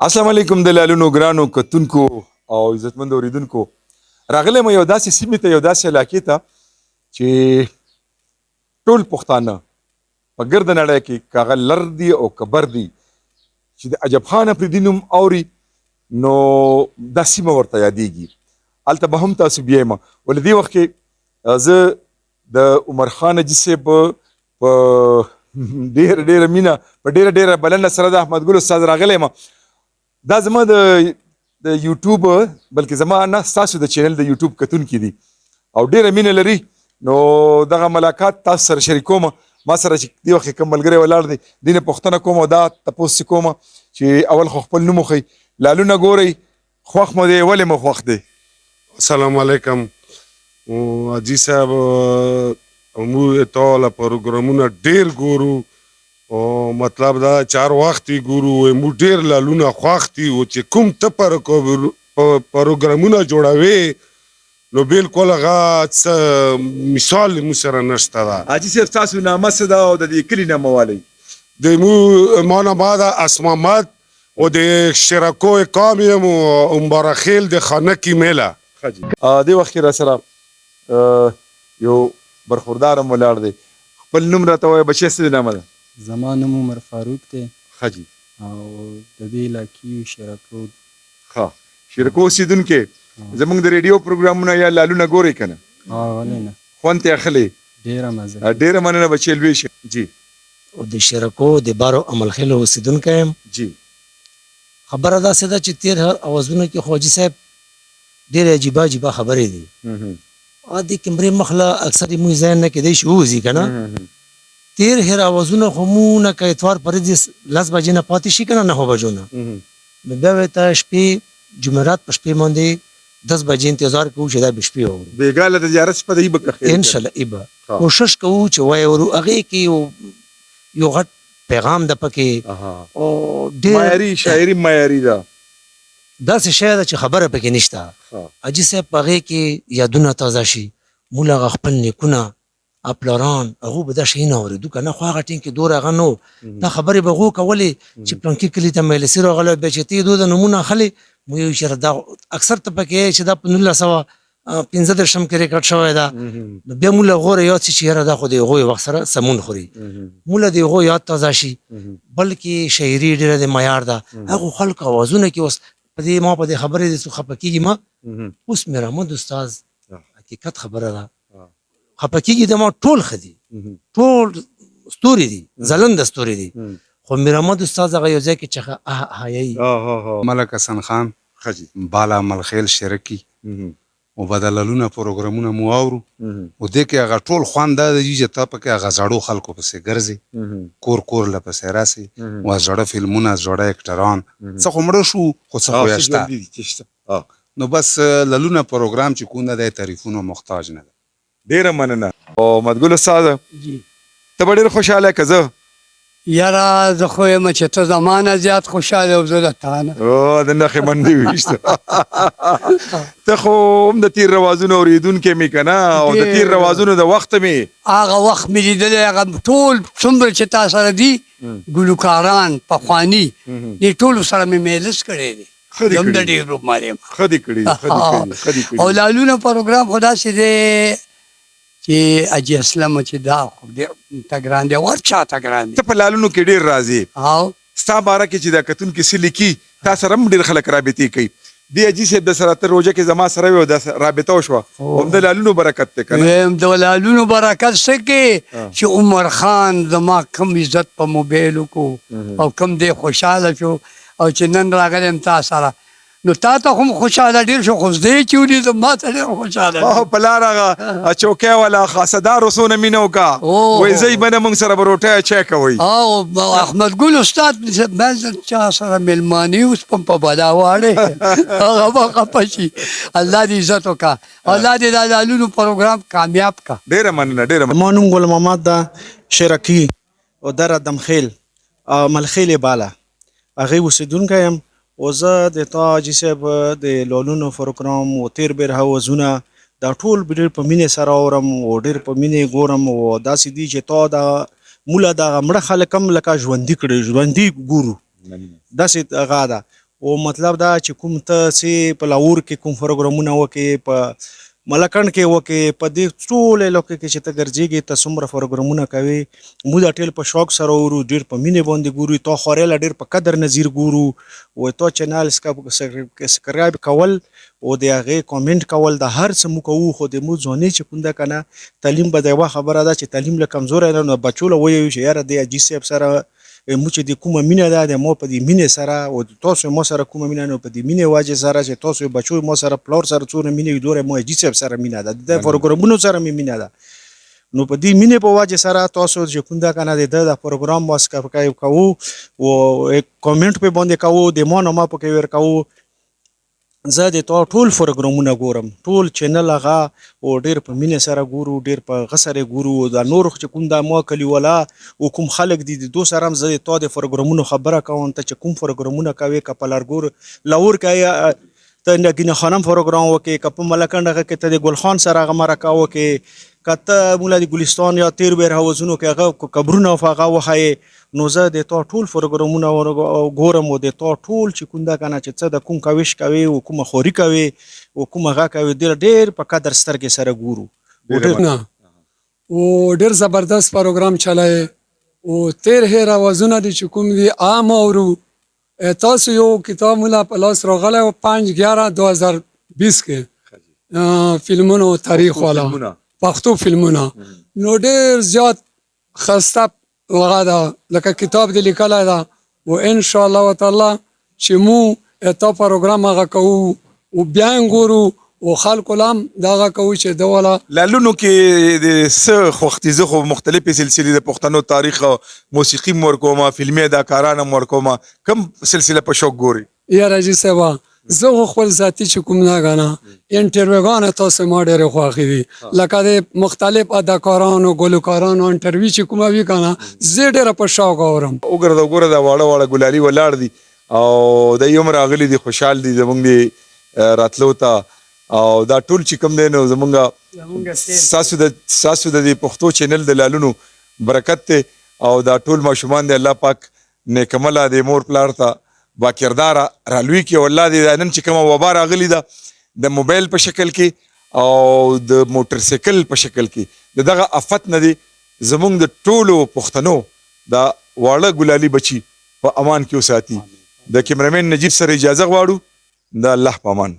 السلام علیکم د لالونو ګرانو کتونکو او عزتمند اوریدونکو. راغلی م یو داسې سیمې ته، یو داسې علاقې ته چې ټول پښتانه په ګرده نړۍ کې که هغه لر دي او که بر دي چې د عجب خان افریدي نوم اوري نو دا سیمه ورته یادېږي. هلته به هم تاسو بیایم. ولې دې وخت کې زه د عمر خان حاجي صاحب په ډېره مینه په ډېره بلنه سره د احمد ګل استاد راغلی یم. دا زما د یوټیوب بلکې زما نه ستاسو د چینل د یوټیوب کتونکي دي او ډېره مینه لري. نو دغه ملاقات تاسو سره شریکوم. ما سره چې دې وخت کې کوم ملګری ولاړ دی دې نه پوښتنه کوم او دا تپوس چې کوم چې اول خو خپل نوم وښئ. لالونه ګورئ، خوښ مو دی؟ ولې مو خوښ دی؟ السلام علیکم حاجي صاحب. موږ ټوله پروګرامونه ډېر ګورو او مطلب دا چار وخت ګورو. موږ ډېر لالونه خوښ دي او چې کوم ته پروګرامونه جوړوي نو بالکل هغه څه مثال موږ سره نشته ده. حاجي صاحب ستاسو نامه څه ده او د دې کلي نامه والی؟ د ما نامه ده اسمامد او د شرکو قام یم او مبارخیل د خانکي میله. دې وخت کې را سره یو برخوردار هم ولاړ دی. خپل نوم راته وایه بچی، څه نامه ده؟ زما نوم عمر فاروق دی ښه جي. او د دې علاقې شیرکو. ښه، شیرکو اوسېدونکي زموږ د ریډیو پروګرامونه یا لالونه ګورئ که نه؟ ولې نه، خوند ترې اخلئ؟ ډېره مزه. ډېره مننه بچی لوی شه. جي. او د شیرکو د بارو عملخیلو اوسېدونکی یم. جي. خبره داسې ده چې تېر هر اوازونو کې خو حاجي صاحب ډېرې عجیبه خبرې دي. د کمرې مخله اکثر موږ ځای نه کېدی شي ووځي که نه. تیر هر اوازونه خو مو نه که اتوار پرېږدي 10 بجې نه پاتې شي که نه 9 بجو نه نو بیا به ته شپې جمعرات په شپې باندې 10 بجې انتظار کوو چې دا به شپې واورو. بېګا له د زیارت شپه ده ای به که خیر انشاءالله ای به کوشش کوو چې وایورو. هغې کې یو غټ پیغام ده پکې او ډېر معیاري شاعري معیاري ده. داسې شی ده چې خبره پکې نشته. حاجي صاحب په هغې کې یادونه تازه شي. موږ هغه خپل نیکونه پلاران هغو به دا شیونه اورېدو که نه، خو هغه ټیم کې دور هغه نه و. دا خبرې به هغو کولې چې پلانکي کلي ته مجلسي راغلی بیا چې ته د نومونه اخلې مو یو چېرې دا اکثر ته پکې چې دا په 1935 کې ریکارډ شوی ده. نو بیا موږ له هغو یاد شي چې یاره دا خو د هغوی وخت سره سمون خوري. موږ له د هغو یاد تازه شي. بلکې شاعري ډېره د معیار ده. هغو خلکو اوازونه کې اوس په دې ما په دې خبرې د څه خفه کېږي ما اوس میر احمد استاد حقیقت خبره ده خفه کېږي د ما ټول ښه دي، ټول ستوري دي، ځلنده ستوري دي، خو میر احمد استاد هغه یو ځای کې چې حیایي ملک حسن خان بالا ملخیل شرکی او بدلالونه پروګرامونه مو اورو او دې کې هغه ټول خوند دا دی چې ته پکې هغه زړو خلکو پسې ګرځې، کور له پسې راسې او زړه فلمونه زړه اکټران څه خو مړه شو خو څه خو یشته. نو بس لالونه پروګرام چې کوم دی تعریفونو محتاج نه ده. ډېره مننه. او مدګل استاد ته به ډېر خوشحاله که زه؟ یاره زه خو یم چې ته زما نه زیات خوشحاله او زه د تا نه. د نښې منډې ویشته. ته خو هم د تیر روازونو اورېدونکی مې که نه او د تیر روازونو د وخته مې هغه وخت مې لیدلی هغه ټول څومره چې تا سره دي ګلوکاران پخواني دې ټولو سره مې مجلس کړی دی. زه هم د ډېرو مال یم. ښه دې کړي. او لالونه پروګرام خو داسې دی چې حاجي اسلم چې دا خو ډېر ته ګران دی، ور چا ته ګران دی. ته په لالونو کې ډېر راځې او ستا باره کې چې دا کتونکي څه لیکي تا سره هم ډېر خلک رابطې کوي. دې حاجي صاحب د سره ته روژه کې زما سره وي او دا رابطه وشوه هم د لالونو برکت دی که نه؟ ویم د لالونو برکت څه کې چې عمر خان زما کم عزت په موبایل وکړو او کم دی خوشحاله شو او چې نن راغلی یم تا سره نو تا ته هم خوشحاله ډېر شو، خو زه یې چې ولیدم ما ته ډېر خوشحاله په لار هغه چوکی والا خاصدار څونه مینه وکړه وایي زه یې به نه موږ سره به روټۍ چای کوئ. او احمد ګل استاد ما چا سره مېلمانه اوس په بلا واړې هغه به خفه شي. الله دې عزت وکړه، الله دې دا لالونو پروګرام کامیاب کړه. ډېره مننه. ډېره مننه. ما نوم ګل محمد ده، شرکي او در دمخیل ملخیل بالا هغې اوسېدونکی یم. او زه د تا حاجي صاحب د لالونو پروګرام او تیر بیر اوازونه دا ټول ډېر په مینې سره اورم او ډېر په مینې ګورم او داسې دي چې تا دا موږ دغه مړه خلک هم لکه ژوندي کړي، ژوندي ګورو داسې هغه ده. او مطلب دا چې کوم ته چې په لاهور کې کوم پروګرامونه وکې په ملکند کې وکې په دې ټول علاقې کې چې ته ګرځېږې ته څومره پروګرامونه کوې موږ دا ټول په شوق سره ورو ډېر په مینې باندې ګورو تا خورېله ډېر په قدر نظیر ګورو و تا چینل سبسکرایب کول او د هغې کامنټ کول د هر څه موږ کوو خو د موږ ځوانۍ چې کوم ده که نه تعلیم به د یوه خبره ده چې تعلیم له کمزوری ده نو بچو له ویو چې یاره د حاجي صاحب سره موږ چې د کومه مینه ده د ما په دې مینې سره او تاسو ما سره کومه مینه نو په دې مینې وجې سره چې تاسو بچو ما سره پلار سره څومره مینه وي دومره ما حاجي صاحب سره مینه ده د پروګرامونو سره مې مینه ده نو په دې مینې په وجې سره تاسو چې کوم ده که نه د ده د پروګرام ما سبسکرایب کوو او کامنټ پې باندې کوو د ما نه ما پکې ورکوو زه د تا ټول پروګرامونه ګورم ټول چینل هغه او ډېر په مینې سره ګورو ډېر په هغه سره ګورو دا نور چې کوم دا ما کلیوالا او کوم خلک دي د دو سره هم زه د تا د پروګرامونو خبره کوم ته چې کوم پروګرامونه کوې که په لاهور کې ته نګینه خانم پروګرام وکې که په ملکند هغه کې ته د ګل خان سره هغه مرکه وکې که ته مولا د ګلستان یا تیر بیر هوزونو کې هغه قبرونه هغه وښایې نو زه د تا ټول پروګرامونه ګورم او د تا ټول چې کوم ده که نه چې څه د کوم کویش کوې او کومه خوري کوې او کوم هغه کوې ډېر په قدر سترګې سره ګورو نه او ډېر زبردست پروګرام چلای او تیر هیر اوازونه دي چې کوم دي عام اورو تاسو یو کتاب مولا په لاس راغلی 5/11/2020 کې فلمونو تاریخ والا پښتو فلمونه نو ډېر زیات خسته هغه ده لکه کتاب دې لیکلی ده و ان شاء الله تعالی چې مو تا پروګرام هغه کوو او بیا یې ګورو او خلکو له هم دغه کوو چې ده والا لالونو کې د څه خوښتي زه خو مختلفې سلسلې د پښتنو تاریخ موسیقي م ورکوم فلمي اداکاران هم ورکوم کوم سلسله په شوق ګوري یاره حاجي صاحبه زه خو خپل ذاتي چې کوم نه کنه انټرویوګانې تاسو ما ډېرې خوښې دي لکه د مختلف اداکارانو ګلوکارانو انټرویو چې کومه وي کنه زه ډېره په شوق اورم وګوره وګوره دا واړه ګلالي ولاړ دي او د یوم راغلي دي خوشحال دي زمونږ د راتلو ته او دا ټول چې کوم دی نو زمونږ ستاسو د دې پښتو چینل د لالونو برکت دی او دا ټول ماشومان دی الله پاک نیکمله د مور پلار ته باکرداره رالوي کې او الله دې نن چې کومه وبا راغلې ده د موبایل په شکل کې او د موټر سایکل په شکل کې د دغه افت نه دی زمونږ د ټولو پښتنو دا واړه ګلالي بچي په امان کې وساتي د کیمرامین نجیب سره اجازه غواړو د الله په امان